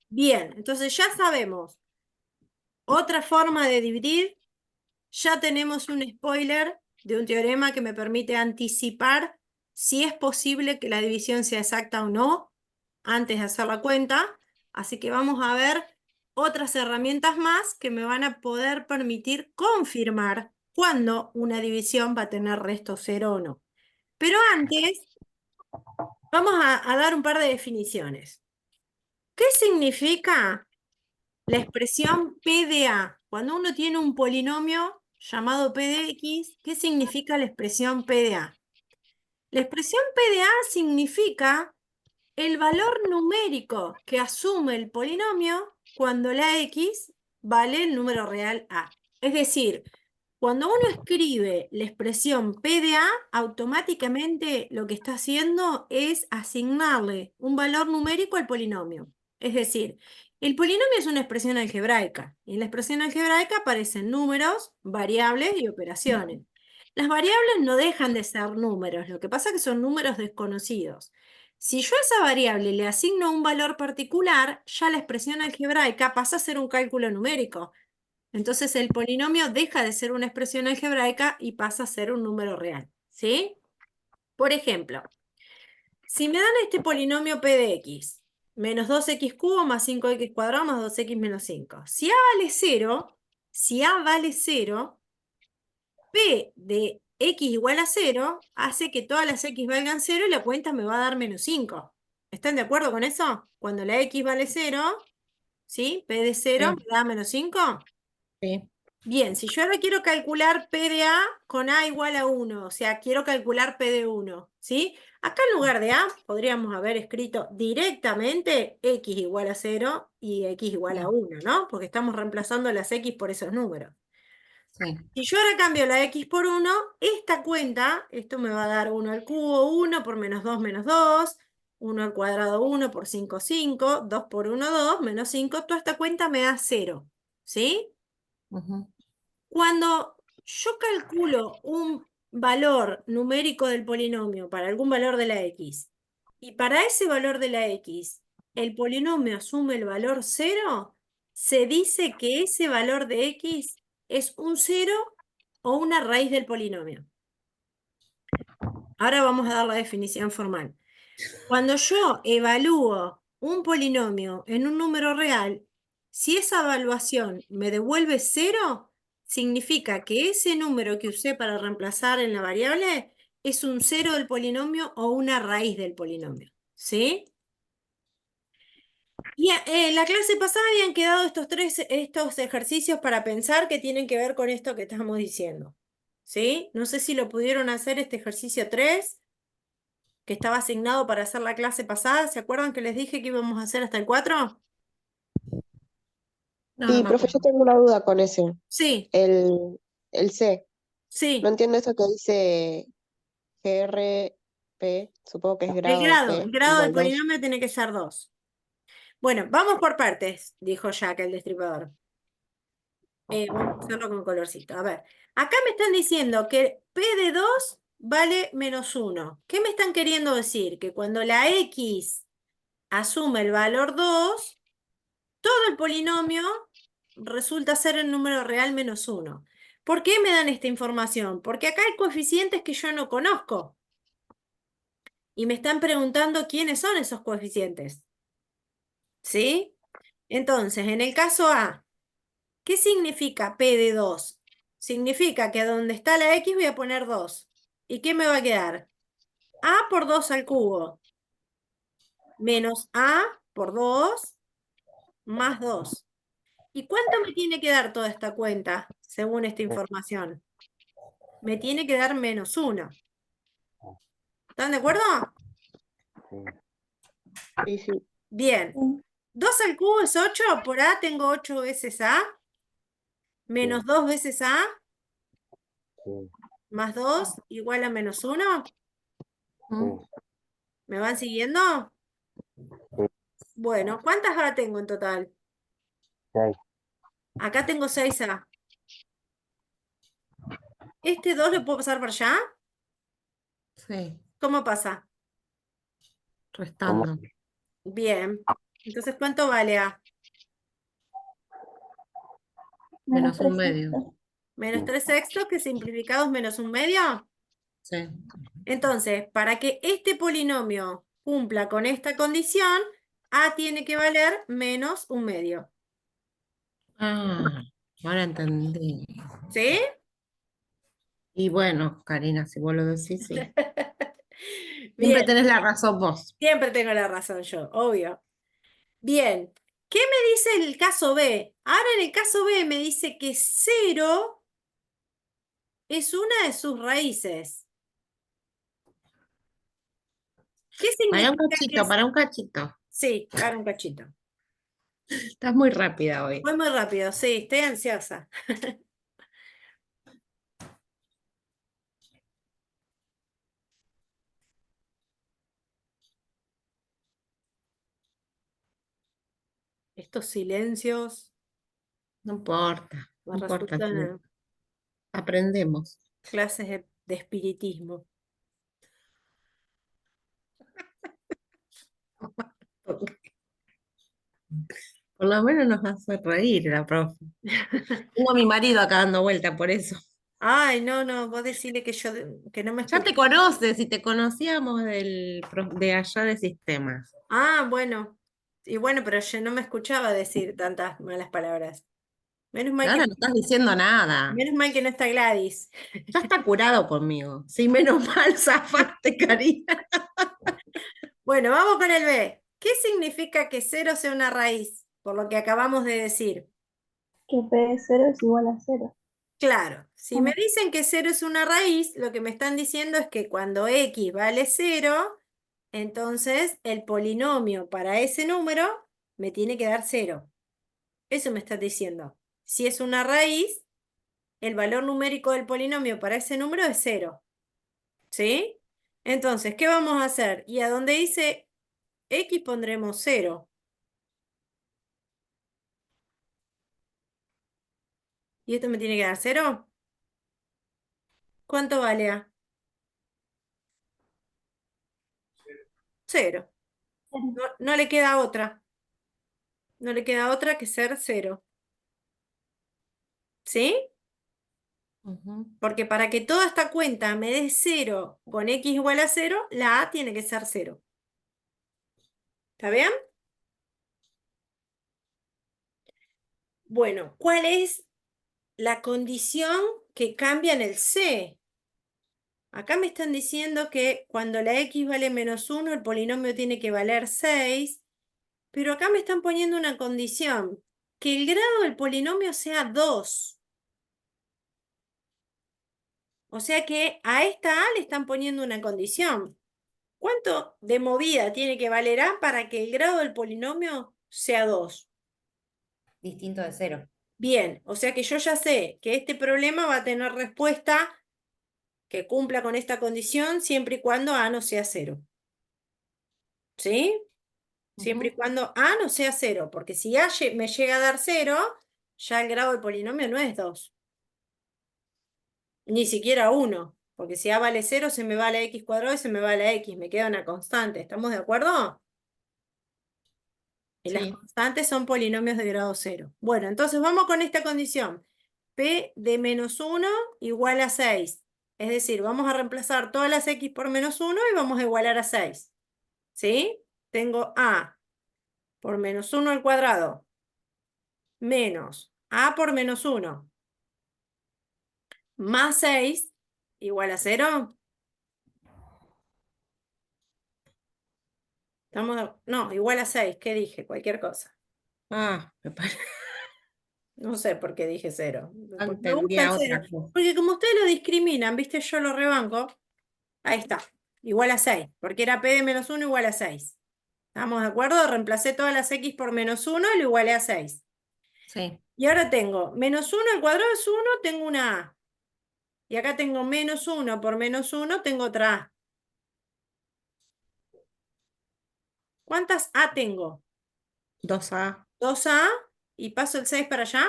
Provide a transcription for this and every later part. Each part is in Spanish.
Bien, entonces ya sabemos. Otra forma de dividir, ya tenemos un spoiler de un teorema que me permite anticipar si es posible que la división sea exacta o no antes de hacer la cuenta. Así que vamos a ver otras herramientas más que me van a poder permitir confirmar cuándo una división va a tener resto cero o no. Pero antes, vamos a dar un par de definiciones. ¿Qué significa la expresión P de A? Cuando uno tiene un polinomio llamado P de X, ¿qué significa la expresión P de A? La expresión P de A significa el valor numérico que asume el polinomio cuando la X vale el número real A. Es decir, cuando uno escribe la expresión P de A, automáticamente lo que está haciendo es asignarle un valor numérico al polinomio. Es decir, el polinomio es una expresión algebraica. Y en la expresión algebraica aparecen números, variables y operaciones. Las variables no dejan de ser números, lo que pasa es que son números desconocidos. Si yo a esa variable le asigno un valor particular, ya la expresión algebraica pasa a ser un cálculo numérico. Entonces el polinomio deja de ser una expresión algebraica y pasa a ser un número real, ¿sí? Por ejemplo, si me dan este polinomio P de X, menos 2x cubo más 5x cuadrado más 2x menos 5. Si A vale 0, si A vale 0, P de X igual a 0 hace que todas las X valgan 0 y la cuenta me va a dar menos 5. ¿Están de acuerdo con eso? Cuando la X vale 0, ¿sí? P de 0 Sí, me da menos 5. sí. Bien, si yo ahora quiero calcular P de A con A igual a 1, o sea, quiero calcular P de 1, ¿sí? Acá en lugar de A podríamos haber escrito directamente X igual a 0 y X igual a 1, ¿no? Porque estamos reemplazando las X por esos números. Sí. Si yo ahora cambio la X por 1, esta cuenta, esto me va a dar 1 al cubo, 1 por menos 2, 1 al cuadrado 1 por 5, 5, 2 por 1, 2, menos 5, toda esta cuenta me da 0, ¿sí? Ujú. Cuando yo calculo un valor numérico del polinomio para algún valor de la X, y para ese valor de la X el polinomio asume el valor 0, se dice que ese valor de X es un 0 o una raíz del polinomio. Ahora vamos a dar la definición formal. Cuando yo evalúo un polinomio en un número real, si esa evaluación me devuelve 0, significa que ese número que usé para reemplazar en la variable es un 0 del polinomio o una raíz del polinomio. ¿Sí? Y en la clase pasada habían quedado estos ejercicios para pensar que tienen que ver con esto que estamos diciendo. ¿Sí? No sé si lo pudieron hacer este ejercicio 3 que estaba asignado para hacer la clase pasada. ¿Se acuerdan que les dije que íbamos a hacer hasta el 4? No, no Sí, me profe, yo acuerdo. tengo una duda con ese. Sí, El C. No sí. entiendo eso que dice GRP, supongo que es grado de El P, grado del igual 2. polinomio tiene que ser 2. Bueno, vamos por partes, dijo Jack el destripador. Vamos a hacerlo con colorcito. A ver, acá me están diciendo que P de 2 vale menos 1. ¿Qué me están queriendo decir? Que cuando la X asume el valor 2, todo el polinomio resulta ser el número real menos 1. ¿Por qué me dan esta información? Porque acá hay coeficientes que yo no conozco. Y me están preguntando quiénes son esos coeficientes. ¿Sí? Entonces, en el caso A, ¿qué significa P de 2? Significa que donde está la X voy a poner 2. ¿Y qué me va a quedar? A por 2 al cubo, menos A por 2, más 2. ¿Y cuánto me tiene que dar toda esta cuenta, según esta información? Me tiene que dar menos 1. ¿Están de acuerdo? Sí, sí. Bien. 2 al cubo es 8. Por A tengo 8 veces A, menos 2 veces A, más 2 igual a menos 1. Mm. ¿Me van siguiendo? Bueno, ¿cuántas A tengo en total? Acá tengo 6 A. ¿Este 2 lo puedo pasar por allá? Sí, ¿Cómo pasa? restando. Bien. Entonces, ¿cuánto vale A? Menos un 3 medio. sextos. Menos 3 sextos, que simplificado es menos un medio. Sí. Entonces, para que este polinomio cumpla con esta condición, A tiene que valer menos un medio. Ah, ahora entendí. ¿Sí? Y bueno, Karina, si vos lo decís, sí. Bien, Siempre tenés la razón vos. siempre tengo la razón yo, obvio. Bien, ¿qué me dice el caso B? Ahora en el caso B me dice que 0 es una de sus raíces. ¿Qué Para un significa que cachito, para un cachito. Sí, para un cachito. Estás muy rápida hoy. Fue muy rápido, sí, estoy ansiosa. Estos silencios No importa, me no importa. resultan Aprendemos. clases de espiritismo. Por lo menos nos hace reír la profe. Tengo a mi marido acá dando vuelta por eso. Ay, no, no, vos decirle que que no me Ya escucho. te conoces y te conocíamos de allá de sistemas. Ah, bueno. Y bueno, pero yo no me escuchaba decir tantas malas palabras. Menos mal Ahora no estás diciendo nada. menos mal que no está Gladys. Ya está curado conmigo. Sí, menos mal, zafaste, Karina. Bueno, vamos con el B. ¿Qué significa que 0 sea una raíz? Por lo que acabamos de decir. Que P de 0 es igual a 0. Claro, si me Ah, dicen que 0 es una raíz, lo que me están diciendo es que cuando x vale 0, entonces el polinomio para ese número me tiene que dar 0. Eso me está diciendo. Si es una raíz, el valor numérico del polinomio para ese número es 0. ¿Sí? Entonces, ¿qué vamos a hacer? Y a donde dice x pondremos 0. ¿Y esto me tiene que dar 0? ¿Cuánto vale A? 0. 0. No, no le queda otra. No le queda otra que ser 0. ¿Sí? Ujú. Porque para que toda esta cuenta me dé 0 con x igual a 0, la A tiene que ser 0. ¿Está bien? Bueno, ¿cuál es la condición que cambia en el C? Acá me están diciendo que cuando la x vale menos 1, el polinomio tiene que valer 6, pero acá me están poniendo una condición, que el grado del polinomio sea 2. O sea que a esta A le están poniendo una condición. ¿Cuánto de movida tiene que valer A para que el grado del polinomio sea 2? Distinto de 0. Bien, o sea que yo ya sé que este problema va a tener respuesta que cumpla con esta condición siempre y cuando A no sea 0. ¿Sí? Siempre y cuando A no sea 0, porque si A me llega a dar 0, ya el grado del polinomio no es 2, ni siquiera 1, porque si A vale 0 se me va la x cuadrado y se me va la x, me queda una constante. ¿Estamos de acuerdo? Y las Sí. constantes son polinomios de grado 0. Bueno, entonces vamos con esta condición. P de menos 1 igual a 6. Es decir, vamos a reemplazar todas las x por menos 1 y vamos a igualar a 6. ¿Sí? Tengo A por menos 1 al cuadrado menos A por menos 1 más 6 igual a 0. No, igual a 6. ¿Qué dije? Cualquier cosa. Ah, me parece. No sé por qué dije 0. Porque me gusta el Entendía 0. otra cosa. Porque como ustedes lo discriminan, ¿viste? Yo lo rebanco. Ahí está. Igual a 6. Porque era P de menos 1 igual a 6. ¿Estamos de acuerdo? Reemplacé todas las x por menos 1 y lo igualé a 6. Sí. Y ahora tengo menos 1 al cuadrado es 1, tengo una A. Y acá tengo menos 1 por menos 1, tengo otra A. ¿Cuántas A tengo? 2A 2A y paso el 6 para allá.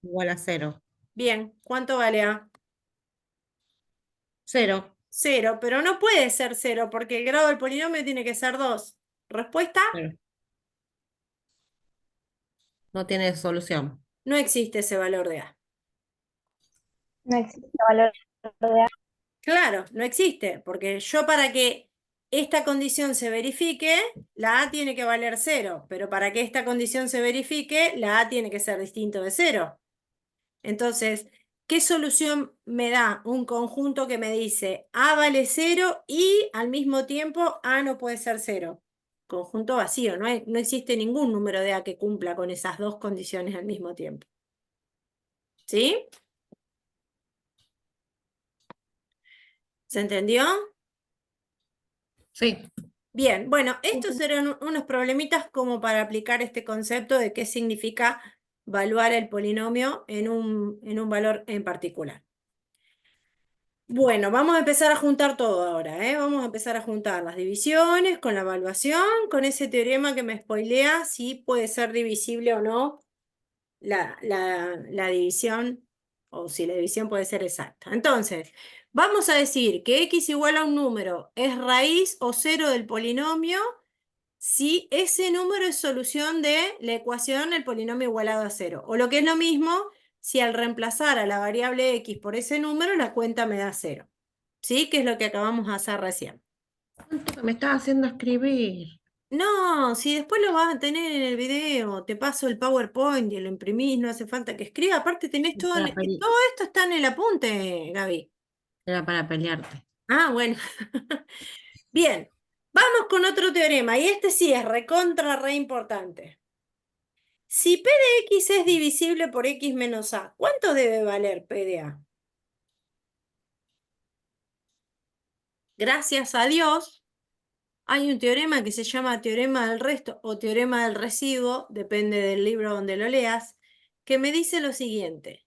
igual a 0. Bien, ¿cuánto vale A? 0. 0, pero no puede ser 0 porque el grado del polinomio tiene que ser 2. ¿Respuesta? 0. No tiene solución. No existe ese valor de A. No existe valor de A. Claro, no existe, porque yo para que esta condición se verifique, la A tiene que valer 0, pero para que esta condición se verifique, la A tiene que ser distinto de 0. Entonces, ¿qué solución me da un conjunto que me dice A vale 0 y al mismo tiempo A no puede ser 0? Conjunto vacío, no existe ningún número de A que cumpla con esas dos condiciones al mismo tiempo. ¿Sí? ¿Se entendió? Sí. Bien, bueno, estos eran unos problemitas como para aplicar este concepto de qué significa evaluar el polinomio en un valor en particular. Bueno, vamos a empezar a juntar todo ahora, ¿eh? Vamos a empezar a juntar las divisiones con la evaluación, con ese teorema que me spoilea si puede ser divisible o no la división, o si la división puede ser exacta. Entonces, vamos a decir que x igual a un número es raíz o cero del polinomio si ese número es solución de la ecuación el polinomio igualado a 0. O lo que es lo mismo, si al reemplazar a la variable x por ese número, la cuenta me da 0. ¿Sí? Que es lo que acabamos de hacer recién. ¿Cuánto que me estás haciendo escribir? No, si después lo vas a tener en el video, te paso el PowerPoint y lo imprimís, no hace falta que escriba. Aparte tenés todo, Para pele- todo esto está en el apunte, Gaby. Era para pelearte. Ah, bueno. Bien, vamos con otro teorema, y este sí es recontra re importante. Si P de X es divisible por X menos A, ¿cuánto debe valer P de A? Gracias a Dios, hay un teorema que se llama teorema del resto o teorema del residuo, depende del libro donde lo leas, que me dice lo siguiente.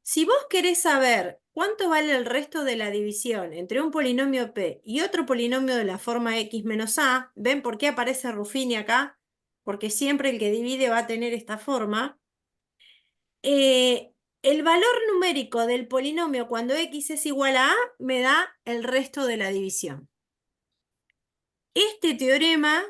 Si vos querés saber cuánto vale el resto de la división entre un polinomio P y otro polinomio de la forma X menos A, ¿ven por qué aparece Ruffini acá? Porque siempre el que divide va a tener esta forma. El valor numérico del polinomio cuando x es igual a me da el resto de la división. Este teorema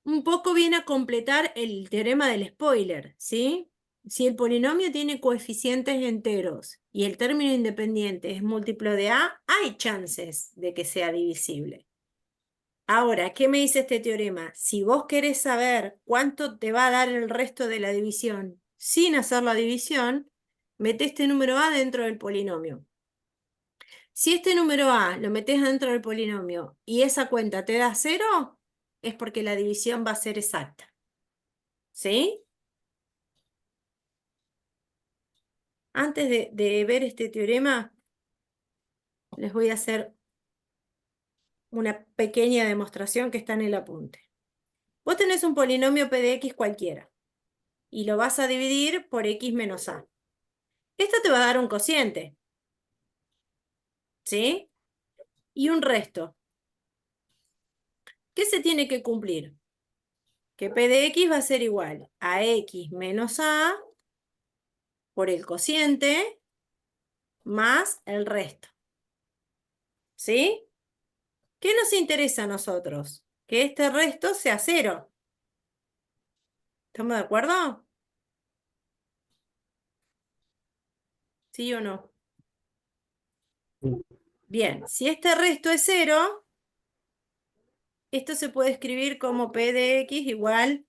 un poco viene a completar el teorema del spoiler, ¿sí? Si el polinomio tiene coeficientes enteros y el término independiente es múltiplo de a, hay chances de que sea divisible. Ahora, ¿qué me dice este teorema? Si vos querés saber cuánto te va a dar el resto de la división sin hacer la división, mete este número a dentro del polinomio. Si este número a lo metés dentro del polinomio y esa cuenta te da 0, es porque la división va a ser exacta. ¿Sí? Antes de ver este teorema, les voy a hacer una pequeña demostración que está en el apunte. Vos tenés un polinomio P de X cualquiera y lo vas a dividir por X menos A. Esto te va a dar un cociente, ¿sí? Y un resto. ¿Qué se tiene que cumplir? Que P de X va a ser igual a X menos A por el cociente más el resto, ¿sí? ¿Qué nos interesa a nosotros? Que este resto sea 0. ¿Estamos de acuerdo? ¿Sí o no? Bien, si este resto es 0, esto se puede escribir como P de X igual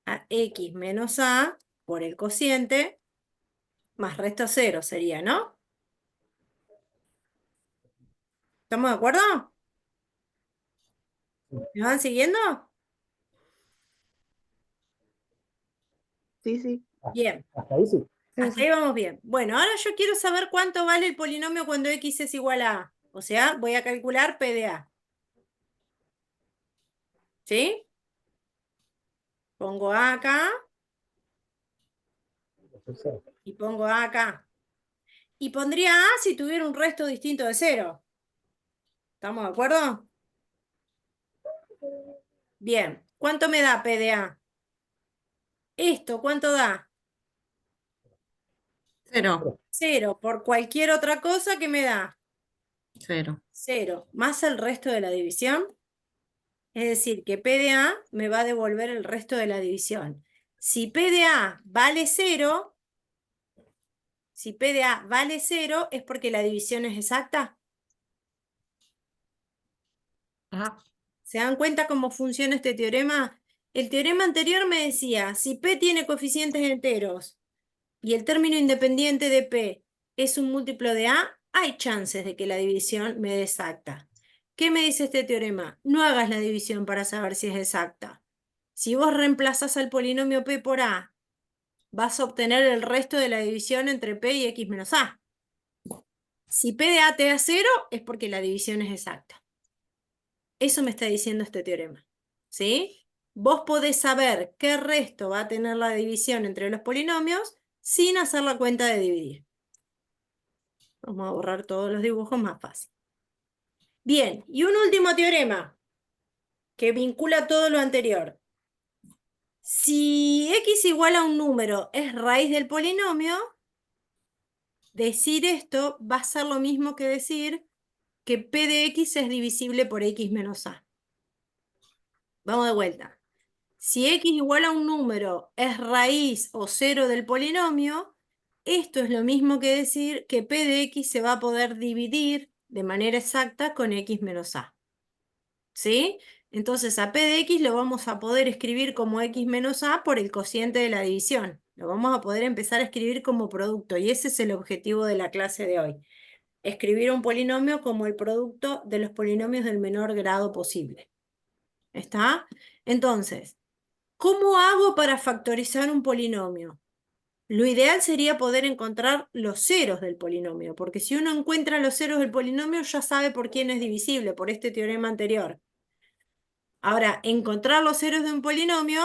a X menos A por el cociente más resto 0 sería, ¿no? ¿Estamos de acuerdo? ¿Me van siguiendo? Sí, sí. Bien, Hasta ahí sí. hasta ahí vamos bien. Bueno, ahora yo quiero saber cuánto vale el polinomio cuando X es igual a A. O sea, voy a calcular P de A. ¿Sí? Pongo A acá y pongo A acá. Y pondría A si tuviera un resto distinto de 0. ¿Estamos de acuerdo? Bien. ¿Cuánto me da P de A? Esto, ¿cuánto da? 0. 0. Por cualquier otra cosa que me da. 0. 0. Más el resto de la división. Es decir, que P de A me va a devolver el resto de la división. Si P de A vale 0, si P de A vale 0, ¿es porque la división es exacta? Ah, ¿Se dan cuenta cómo funciona este teorema? El teorema anterior me decía, si P tiene coeficientes enteros y el término independiente de P es un múltiplo de A, hay chances de que la división me dé exacta. ¿Qué me dice este teorema? No hagas la división para saber si es exacta. Si vos reemplazás al polinomio P por A, vas a obtener el resto de la división entre P y X menos A. Si P de A te da 0, es porque la división es exacta. Eso me está diciendo este teorema. ¿Sí? Vos podés saber qué resto va a tener la división entre los polinomios sin hacer la cuenta de dividir. Vamos a borrar todos los dibujos más fácil. Bien, y un último teorema que vincula todo lo anterior. Si x igual a un número es raíz del polinomio, decir esto va a ser lo mismo que decir que p de x es divisible por x menos a. Vamos de vuelta. Si x igual a un número es raíz o cero del polinomio, esto es lo mismo que decir que p de x se va a poder dividir de manera exacta con x menos a. ¿Sí? Entonces a p de x lo vamos a poder escribir como x menos a por el cociente de la división. Lo vamos a poder empezar a escribir como producto y ese es el objetivo de la clase de hoy. Escribir un polinomio como el producto de los polinomios del menor grado posible. ¿Está? Entonces, ¿cómo hago para factorizar un polinomio? Lo ideal sería poder encontrar los ceros del polinomio, porque si uno encuentra los ceros del polinomio ya sabe por quién es divisible, por este teorema anterior. Ahora, encontrar los ceros de un polinomio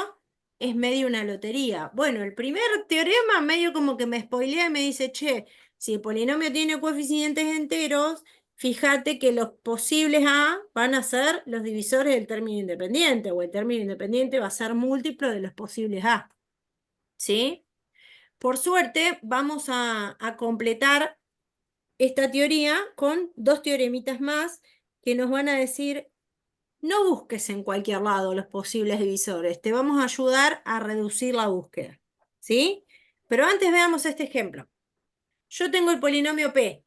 es medio una lotería. Bueno, el primer teorema medio como que me spoilea y me dice, che, si el polinomio tiene coeficientes enteros, fíjate que los posibles A van a ser los divisores del término independiente, o el término independiente va a ser múltiplo de los posibles A. ¿Sí? Por suerte, vamos a completar esta teoría con dos teoremitas más que nos van a decir, no busques en cualquier lado los posibles divisores, te vamos a ayudar a reducir la búsqueda. ¿Sí? Pero antes veamos este ejemplo. Yo tengo el polinomio P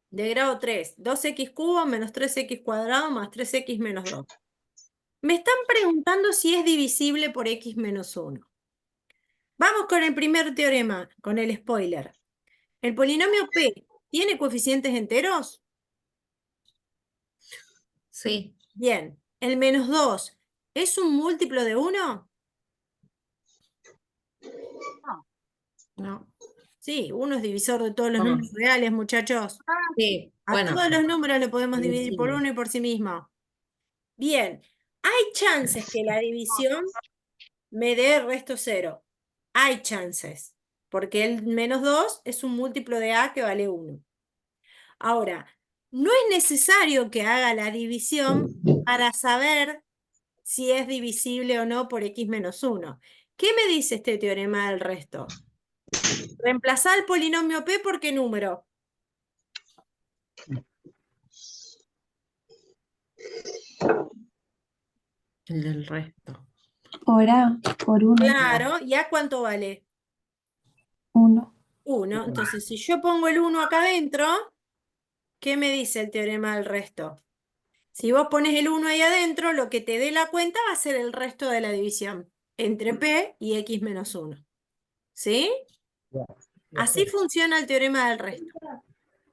de grado 3, 2x cubo menos 3x cuadrado más 3x menos 2. Me están preguntando si es divisible por x menos 1. Vamos con el primer teorema, con el spoiler. ¿El polinomio P tiene coeficientes enteros? sí. Bien. ¿El menos 2 es un múltiplo de 1? No. Sí, 1 es divisor de todos los ¿Cómo? números reales, muchachos. Sí, A bueno, todos los números le podemos dividir por divisible. 1 y por sí mismo. Bien. ¿Hay chances que la división me dé resto 0? Hay chances. Porque el menos 2 es un múltiplo de A que vale 1. Ahora, no es necesario que haga la división para saber si es divisible o no por x menos 1. ¿Qué me dice este teorema del resto? Reemplazar el polinomio P por qué número. El del resto. Por A, por 1, Claro, ¿y A cuánto vale? 1. 1. Entonces, si yo pongo el 1 acá adentro, ¿qué me dice el teorema del resto? Si vos pones el 1 ahí adentro, lo que te dé la cuenta va a ser el resto de la división entre P y x menos 1. ¿Sí? Así funciona el teorema del resto.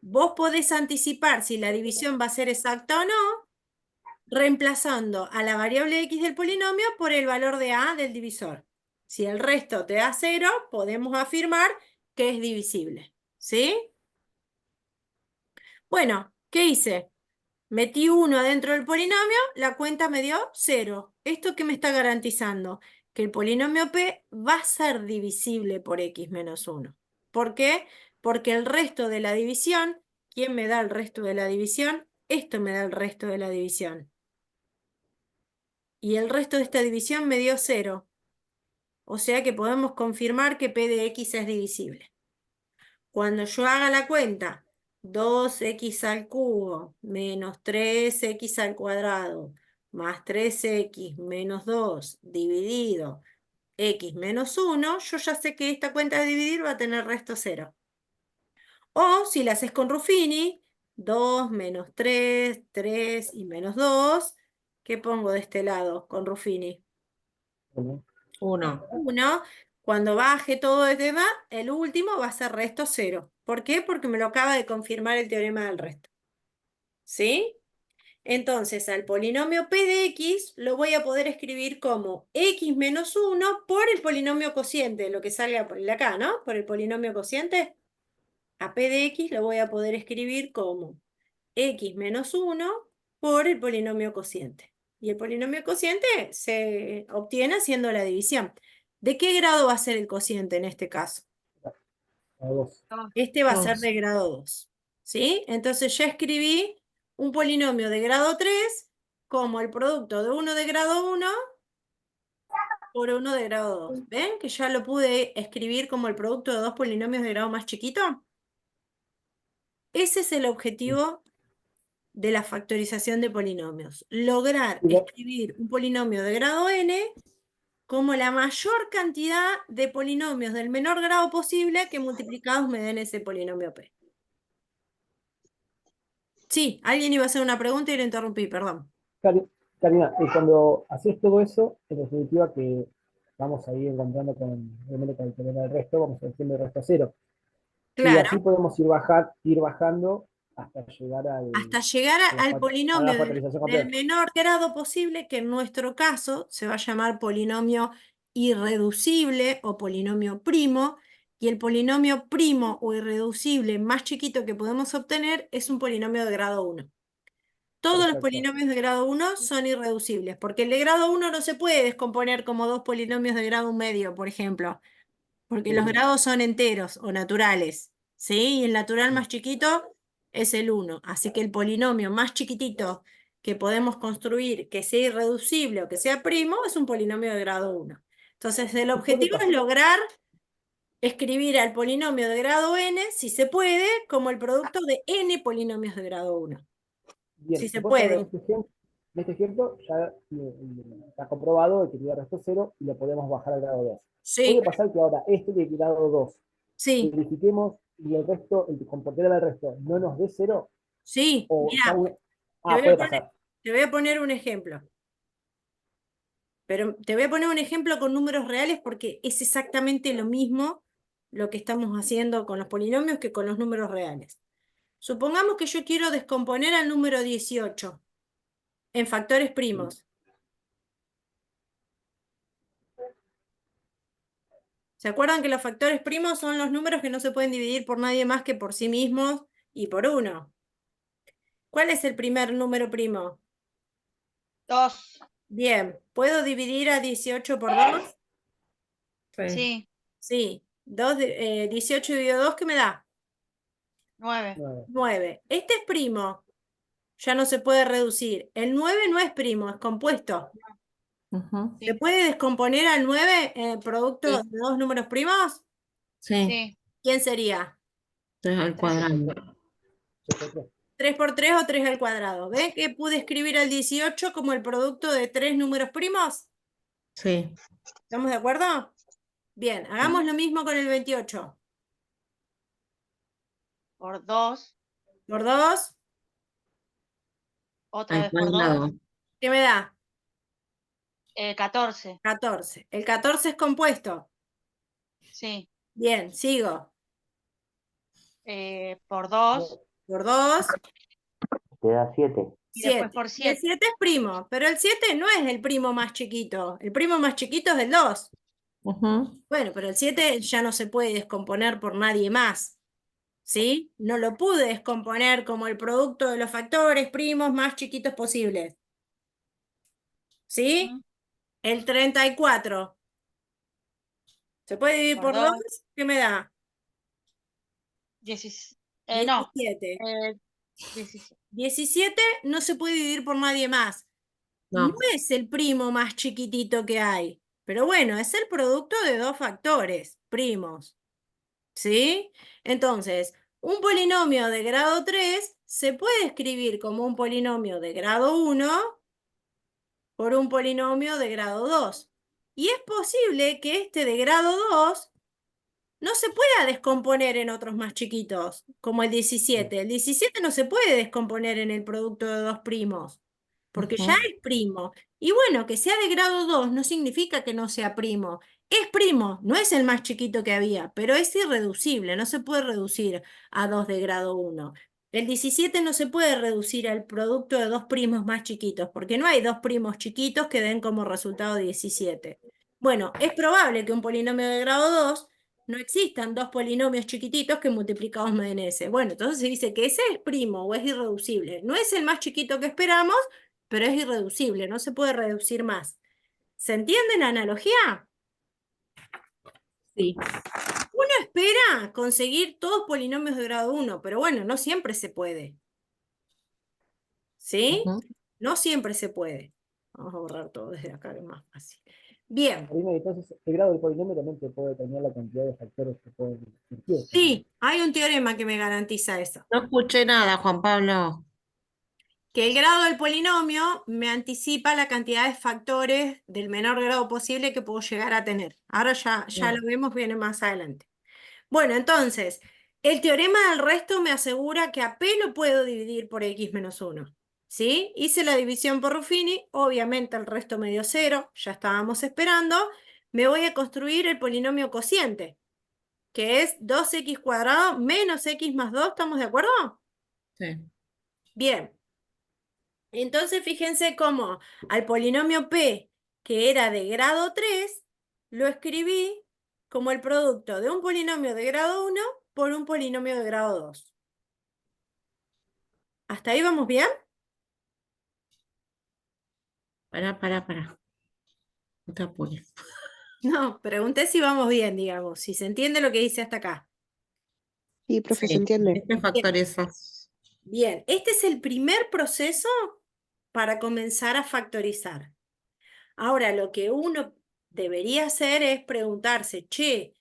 Vos podés anticipar si la división va a ser exacta o no, reemplazando a la variable x del polinomio por el valor de a del divisor. Si el resto te da 0, podemos afirmar que es divisible. ¿Sí? Bueno, ¿qué hice? Metí 1 adentro del polinomio, la cuenta me dio 0. ¿Esto qué me está garantizando? Que el polinomio P va a ser divisible por x menos 1. ¿Por qué? Porque el resto de la división, ¿quién me da el resto de la división? Esto me da el resto de la división. Y el resto de esta división me dio 0. O sea que podemos confirmar que P de x es divisible. Cuando yo haga la cuenta, 2x al cubo menos 3x al cuadrado más 3x menos 2 dividido x menos 1, yo ya sé que esta cuenta de dividir va a tener resto 0. O si la haces con Ruffini, 2 menos 3, 3 y menos 2, ¿qué pongo de este lado con Ruffini? 1. 1. Cuando baje todo el tema, el último va a ser resto 0. ¿Por qué? Porque me lo acaba de confirmar el teorema del resto. ¿Sí? Entonces, al polinomio p de x lo voy a poder escribir como x menos 1 por el polinomio cociente, lo que salga por acá, ¿no? Por el polinomio cociente. A p de x lo voy a poder escribir como x menos 1 por el polinomio cociente. Y el polinomio cociente se obtiene haciendo la división. ¿De qué grado va a ser el cociente en este caso? A 2. Este va a ser 2. de grado 2. ¿Sí? Entonces ya escribí un polinomio de grado 3 como el producto de uno de grado 1 por uno de grado 2. ¿Ven? Que ya lo pude escribir como el producto de dos polinomios de grado más chiquito. Ese es el objetivo de la factorización de polinomios. Lograr Y la- escribir un polinomio de grado n como la mayor cantidad de polinomios del menor grado posible que multiplicados me den ese polinomio p. Sí, alguien iba a hacer una pregunta y le interrumpí, perdón. Karina, cuando haces todo eso, en definitiva que vamos a ir encontrando obviamente con el teorema del resto, vamos haciendo el resto cero. Y Claro, así podemos ir bajando hasta llegar hasta llegar a al a la polinomio factorización del completa. menor grado posible, que en nuestro caso se va a llamar polinomio irreducible o polinomio primo, y el polinomio primo o irreducible más chiquito que podemos obtener es un polinomio de grado 1. Todos los Perfecto. polinomios de grado 1 son irreducibles, porque el de grado 1 no se puede descomponer como dos polinomios de grado 1 medio, por ejemplo, porque los grados son enteros o naturales, ¿sí? Y el natural más chiquito es el 1. Así que el polinomio más chiquitito que podemos construir, que sea irreducible o que sea primo, es un polinomio de grado 1. Entonces, el Y puede objetivo es pasar, lograr escribir al polinomio de grado n, si se puede, como el producto de n polinomios de grado 1. Si bien, se supuesto que puede. en este ejemplo ya está comprobado que tiene resto cero y lo podemos bajar al grado 2. Sí, Puede pasar que ahora este de grado 2 sí, verifiquemos y el resto, el comportamiento del resto, no nos dé cero sí. o ya Mira, puede pasar. te voy a poner un ejemplo. Pero te voy a poner un ejemplo con números reales porque es exactamente lo mismo lo que estamos haciendo con los polinomios que con los números reales. Supongamos que yo quiero descomponer al número 18 en factores primos. ¿Se acuerdan que los factores primos son los números que no se pueden dividir por nadie más que por sí mismos y por uno? ¿Cuál es el primer número primo? 2. Bien, ¿puedo dividir a 18 por 2? Sí. Sí. Sí. 18 dividido 2, ¿qué me da? 9. 9. Este es primo. Ya no se puede reducir. El 9 no es primo, es compuesto. Ujú. ¿Se Sí. puede descomponer al 9 en el producto Sí. de dos números primos? Sí. Sí. ¿Quién sería? 3 al cuadrado. 3 por 3 o 3 al cuadrado. ¿Ven que pude escribir al 18 como el producto de tres números primos? Sí. ¿Estamos de acuerdo? Bien, hagamos lo mismo con el 28. Por 2. Por 2, Otra Al vez por 2. cuadrado. ¿qué me da? 14. 14. El 14 es compuesto. Sí. Bien, sigo. Por 2. Por 2, Te da 7. Y después 7. por Y el 7. 7 es primo, pero el 7 no es el primo más chiquito. El primo más chiquito es el 2. Ujú. Bueno, pero el 7 ya no se puede descomponer por nadie más. ¿Sí? No lo pude descomponer como el producto de los factores primos más chiquitos posibles. ¿Sí? El 34. ¿Se puede dividir Por por 2? 2. ¿Qué me da? No. 17. 17. 17 no se puede dividir por nadie más. No No. es el primo más chiquitito que hay, pero bueno, es el producto de dos factores primos. ¿Sí? Entonces, un polinomio de grado 3 se puede escribir como un polinomio de grado 1 por un polinomio de grado 2. Y es posible que este de grado 2 no se pueda descomponer en otros más chiquitos, como el 17. El 17 no se puede descomponer en el producto de dos primos, porque ya es primo. Y bueno, que sea de grado 2 no significa que no sea primo. Es primo, no es el más chiquito que había, pero es irreducible, no se puede reducir a 2 de grado 1. El 17 no se puede reducir al producto de dos primos más chiquitos, porque no hay dos primos chiquitos que den como resultado 17. Bueno, es probable que un polinomio de grado 2 no existan dos polinomios chiquititos que multiplicados me den ese. Bueno, entonces se dice que ese es primo o es irreducible. No es el más chiquito que esperamos, pero es irreducible, no se puede reducir más. ¿Se entiende la analogía? Sí. Uno espera conseguir todos polinomios de grado 1, pero bueno, no siempre se puede. ¿Sí? Ujú. No siempre se puede. Vamos a borrar todo desde acá, que es más fácil. Bien. Karina, y entonces el grado del polinomio también te puede determinar la cantidad de factores que pueden existir. Sí, hay un teorema que me garantiza eso. No escuché nada, Juan Pablo. Que el grado del polinomio me anticipa la cantidad de factores del menor grado posible que puedo llegar a tener. Ahora ya lo vemos, viene más adelante. Bueno, entonces, el teorema del resto me asegura que a P lo puedo dividir por X menos 1. ¿Sí? Hice la división por Ruffini, obviamente el resto me dio 0, ya estábamos esperando. Me voy a construir el polinomio cociente, que es 2x cuadrado menos x más 2, ¿estamos de acuerdo? Sí. Bien. Entonces fíjense cómo al polinomio P, que era de grado 3, lo escribí como el producto de un polinomio de grado 1 por un polinomio de grado 2. ¿Hasta ahí vamos bien? Pará. No te apures. No, pregunté si vamos bien, digamos, si se entiende lo que dice hasta acá. Sí, profe, se Sí. entiende. Este factor es Bien, este es el primer proceso para comenzar a factorizar. Ahora, lo que uno debería hacer es preguntarse, che,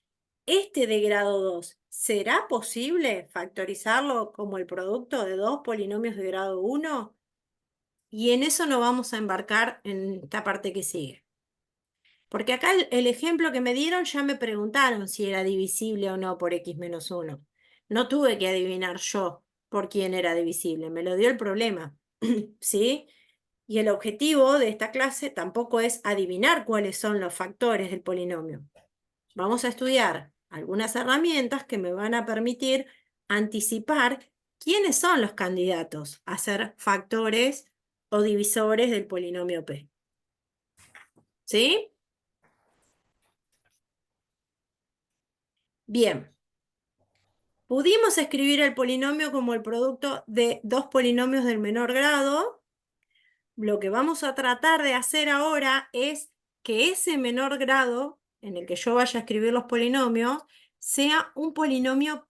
este de grado 2, ¿será posible factorizarlo como el producto de dos polinomios de grado 1? Y en eso nos vamos a embarcar en esta parte que sigue. Porque acá el ejemplo que me dieron ya me preguntaron si era divisible o no por x menos 1. No tuve que adivinar yo por quién era divisible, me lo dio el problema. ¿Sí? Y el objetivo de esta clase tampoco es adivinar cuáles son los factores del polinomio. Vamos a estudiar algunas herramientas que me van a permitir anticipar quiénes son los candidatos a ser factores o divisores del polinomio P. ¿Sí? Bien. Pudimos escribir el polinomio como el producto de dos polinomios del menor grado. Lo que vamos a tratar de hacer ahora es que ese menor grado en el que yo vaya a escribir los polinomios sea un polinomio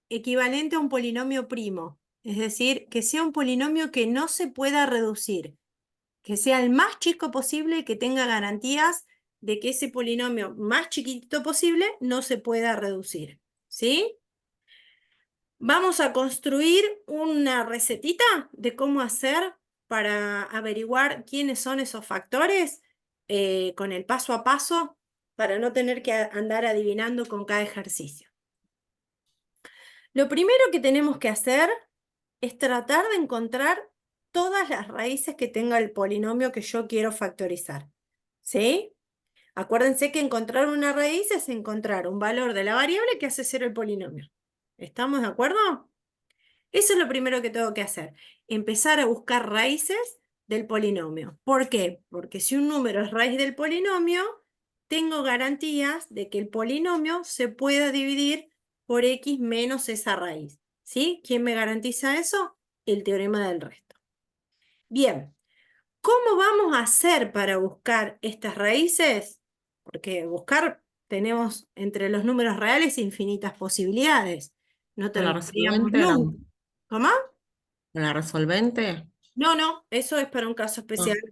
equivalente a un polinomio primo. Es decir, que sea un polinomio que no se pueda reducir, que sea el más chico posible y que tenga garantías de que ese polinomio más chiquito posible no se pueda reducir. ¿Sí? Vamos a construir una recetita de cómo hacer para averiguar quiénes son esos factores con el paso a paso para no tener que andar adivinando con cada ejercicio. Lo primero que tenemos que hacer es tratar de encontrar todas las raíces que tenga el polinomio que yo quiero factorizar. ¿Sí? Acuérdense que encontrar una raíz es encontrar un valor de la variable que hace ser el polinomio. ¿Estamos de acuerdo? Eso es lo primero que tengo que hacer, empezar a buscar raíces del polinomio. ¿Por qué? Porque si un número es raíz del polinomio, tengo garantías de que el polinomio se pueda dividir por x menos esa raíz. ¿Sí? ¿Quién me garantiza eso? El teorema del resto. Bien, ¿cómo vamos a hacer para buscar estas raíces? Porque buscar tenemos entre los números reales infinitas posibilidades. No con la terminaríamos resolvente. nunca. ¿Cómo? ¿Con la resolvente? No, eso es para un caso especial. Ah,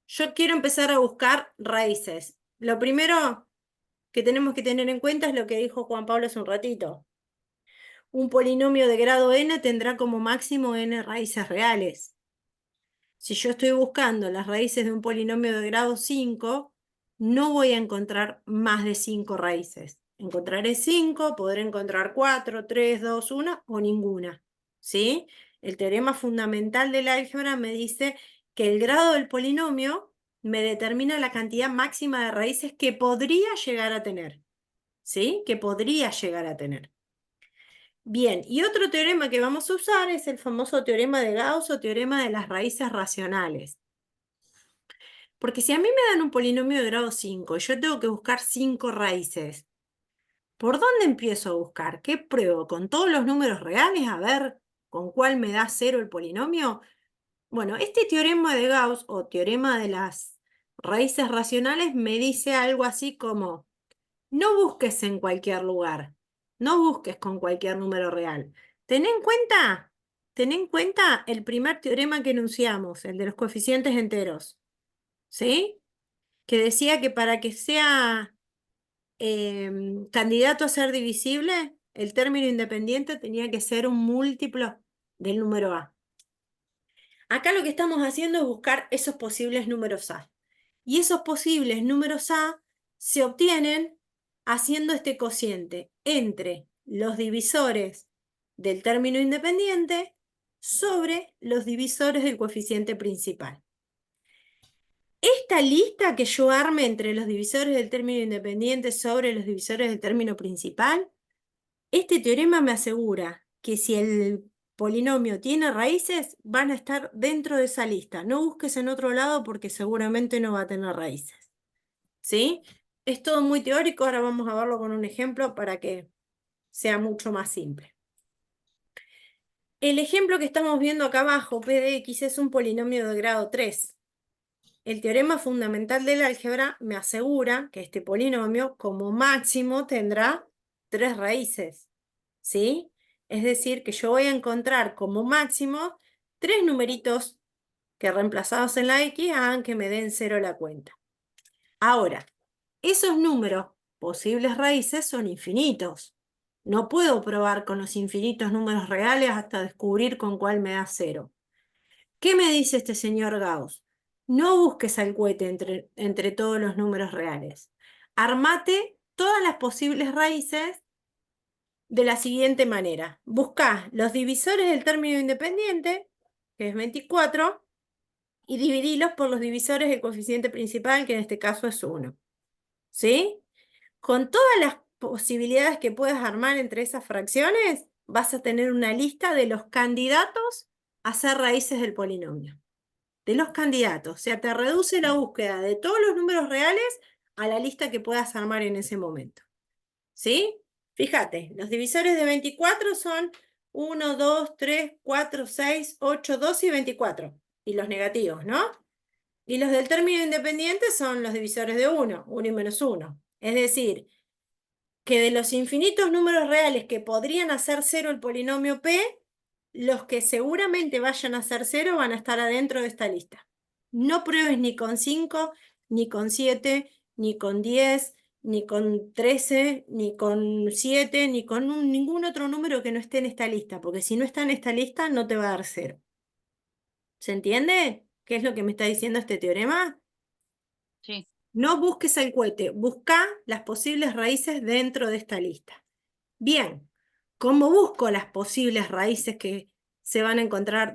Yo quiero empezar a buscar raíces. Lo primero que tenemos que tener en cuenta es lo que dijo Juan Pablo hace un ratito. Un polinomio de grado n tendrá como máximo n raíces reales. Si yo estoy buscando las raíces de un polinomio de grado 5, no voy a encontrar más de 5 raíces. Encontraré 5, podré encontrar 4, 3, 2, 1 o ninguna. ¿Sí? El teorema fundamental del álgebra me dice que el grado del polinomio me determina la cantidad máxima de raíces que podría llegar a tener. ¿Sí? Que podría llegar a tener. Bien, y otro teorema que vamos a usar es el famoso teorema de Gauss o teorema de las raíces racionales. Porque si a mí me dan un polinomio de grado 5 y yo tengo que buscar 5 raíces, ¿por dónde empiezo a buscar? ¿Qué pruebo? ¿Con todos los números reales? A ver con cuál me da 0 el polinomio. Bueno, este teorema de Gauss o teorema de las raíces racionales me dice algo así como: no busques en cualquier lugar, no busques con cualquier número real. Ten en cuenta el primer teorema que enunciamos, el de los coeficientes enteros, ¿sí? Que decía que para que sea candidato a ser divisible, el término independiente tenía que ser un múltiplo del número A. Acá lo que estamos haciendo es buscar esos posibles números A. Y esos posibles números A se obtienen haciendo este cociente entre los divisores del término independiente sobre los divisores del coeficiente principal. Esta lista que yo arme entre los divisores del término independiente sobre los divisores del término principal, este teorema me asegura que si el polinomio tiene raíces, van a estar dentro de esa lista. No busques en otro lado porque seguramente no va a tener raíces. ¿Sí? Es todo muy teórico, ahora vamos a verlo con un ejemplo para que sea mucho más simple. El ejemplo que estamos viendo acá abajo, P de X, es un polinomio de grado 3. El teorema fundamental del álgebra me asegura que este polinomio como máximo tendrá 3 raíces. ¿Sí? Es decir, que yo voy a encontrar como máximo 3 numeritos que reemplazados en la X hagan que me den 0 la cuenta. Ahora, esos números, posibles raíces, son infinitos. No puedo probar con los infinitos números reales hasta descubrir con cuál me da 0. ¿Qué me dice este señor Gauss? No busques al cohete entre todos los números reales. Armate todas las posibles raíces de la siguiente manera. Buscá los divisores del término independiente, que es 24, y dividilos por los divisores del coeficiente principal, que en este caso es 1. ¿Sí? Con todas las posibilidades que puedas armar entre esas fracciones, vas a tener una lista de los candidatos a ser raíces del polinomio. De los candidatos. O sea, te reduce la búsqueda de todos los números reales a la lista que puedas armar en ese momento. ¿Sí? Fíjate, los divisores de 24 son 1, 2, 3, 4, 6, 8, 12 y 24. Y los negativos, ¿no? Y los del término independiente son los divisores de 1, 1 y menos 1. Es decir, que de los infinitos números reales que podrían hacer 0 el polinomio P, los que seguramente vayan a ser 0 van a estar adentro de esta lista. No pruebes ni con 5, ni con 7, ni con 10, ni con 13, ni con 7, ni con ningún otro número que no esté en esta lista, porque si no está en esta lista no te va a dar 0. ¿Se entiende? ¿Qué es lo que me está diciendo este teorema? Sí. No busques el cohete, busca las posibles raíces dentro de esta lista. Bien, ¿cómo busco las posibles raíces que se van a encontrar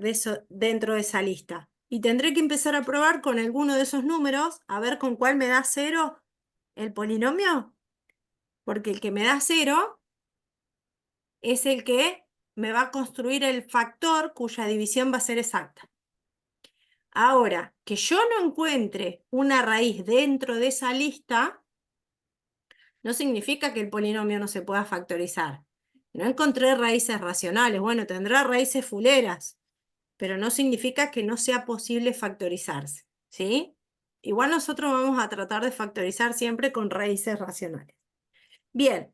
dentro de esa lista? Y tendré que empezar a probar con alguno de esos números, a ver con cuál me da 0 el polinomio. Porque el que me da 0 es el que me va a construir el factor cuya división va a ser exacta. Ahora, que yo no encuentre una raíz dentro de esa lista, no significa que el polinomio no se pueda factorizar. No encontré raíces racionales, bueno, tendrá raíces fuleras, pero no significa que no sea posible factorizarse, ¿sí? Igual nosotros vamos a tratar de factorizar siempre con raíces racionales. Bien.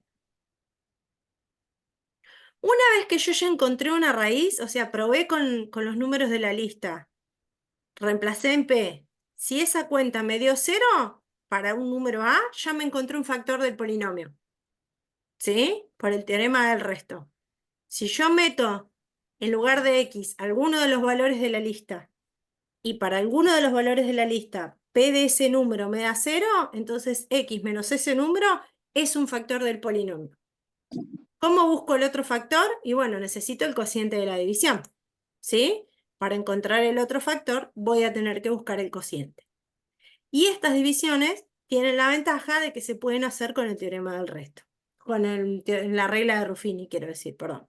Una vez que yo ya encontré una raíz, o sea, probé con los números de la lista, reemplacé en P. Si esa cuenta me dio 0, para un número A, ya me encontré un factor del polinomio. ¿Sí? Por el teorema del resto. Si yo meto en lugar de X alguno de los valores de la lista, y para alguno de los valores de la lista P de ese número me da 0, entonces X menos ese número es un factor del polinomio. ¿Cómo busco el otro factor? Y bueno, necesito el cociente de la división, ¿sí? Para encontrar el otro factor voy a tener que buscar el cociente. Y estas divisiones tienen la ventaja de que se pueden hacer con el teorema del resto. La regla de Ruffini, quiero decir, perdón.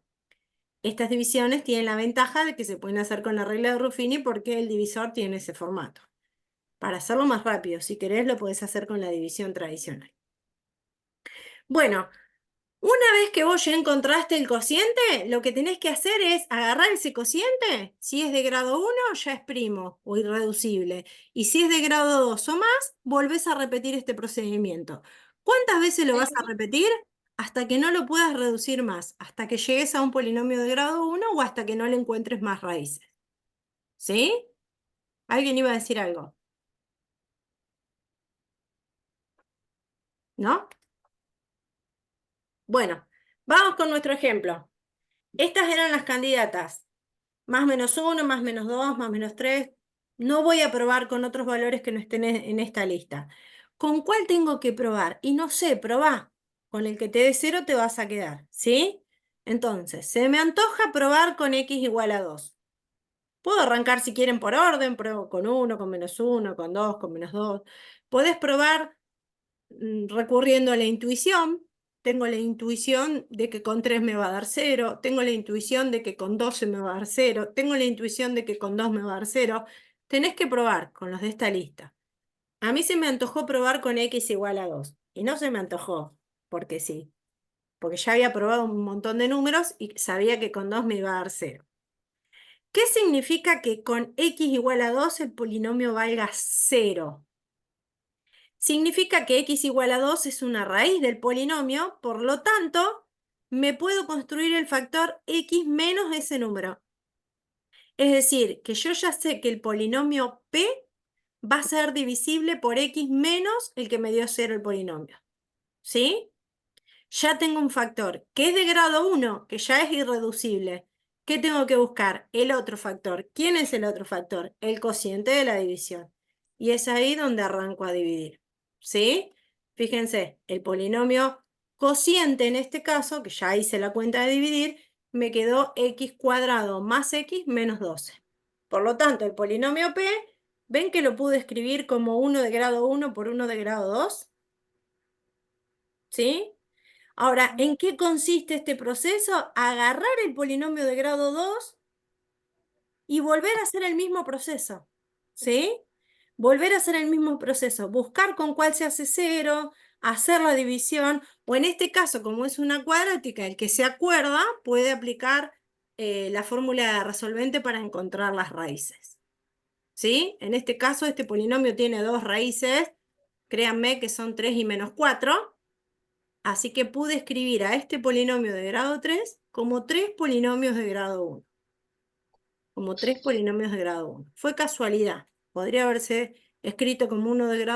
Estas divisiones tienen la ventaja de que se pueden hacer con la regla de Ruffini porque el divisor tiene ese formato. Para hacerlo más rápido, si querés, lo podés hacer con la división tradicional. Bueno, una vez que vos ya encontraste el cociente, lo que tenés que hacer es agarrar ese cociente. Si es de grado 1, ya es primo o irreducible. Y si es de grado 2 o más, volvés a repetir este procedimiento. ¿Cuántas veces lo vas a repetir? Hasta que no lo puedas reducir más. Hasta que llegues a un polinomio de grado 1 o hasta que no le encuentres más raíces. ¿Sí? ¿Alguien iba a decir algo? ¿No? Bueno, vamos con nuestro ejemplo. Estas eran las candidatas. Más menos 1, más menos 2, más menos 3. No voy a probar con otros valores que no estén en esta lista. ¿Con cuál tengo que probar? Y no sé, probá. Con el que te dé 0 te vas a quedar, ¿sí? Entonces, se me antoja probar con x igual a 2. Puedo arrancar si quieren por orden, pruebo con 1, con menos 1, con 2, con menos 2. Podés probar recurriendo a la intuición. Tengo la intuición de que con 3 me va a dar 0, tengo la intuición de que con 12 me va a dar 0, tengo la intuición de que con 2 me va a dar 0. Tenés que probar con los de esta lista. A mí se me antojó probar con x igual a 2, y no se me antojó, porque sí, porque ya había probado un montón de números y sabía que con 2 me iba a dar 0. ¿Qué significa que con x igual a 2 el polinomio valga 0? Significa que x igual a 2 es una raíz del polinomio, por lo tanto, me puedo construir el factor x menos ese número. Es decir, que yo ya sé que el polinomio p va a ser divisible por x menos el que me dio 0 el polinomio. ¿Sí? Ya tengo un factor que es de grado 1, que ya es irreducible. ¿Qué tengo que buscar? El otro factor. ¿Quién es el otro factor? El cociente de la división. Y es ahí donde arranco a dividir. ¿Sí? Fíjense, el polinomio cociente en este caso, que ya hice la cuenta de dividir, me quedó x cuadrado más x menos 12. Por lo tanto, el polinomio p, ¿ven que lo pude escribir como 1 de grado 1 por 1 de grado 2? ¿Sí? Ahora, ¿en qué consiste este proceso? Agarrar el polinomio de grado 2 y volver a hacer el mismo proceso. ¿Sí? Volver a hacer el mismo proceso. Buscar con cuál se hace 0, hacer la división, o en este caso, como es una cuadrática, el que se acuerda puede aplicar la fórmula de resolvente para encontrar las raíces. ¿Sí? En este caso, este polinomio tiene 2 raíces. Créanme que son 3 y menos 4. Así que pude escribir a este polinomio de grado 3 como 3 polinomios de grado 1. Como 3 polinomios de grado 1. Fue casualidad. Podría haberse escrito como 1 de grado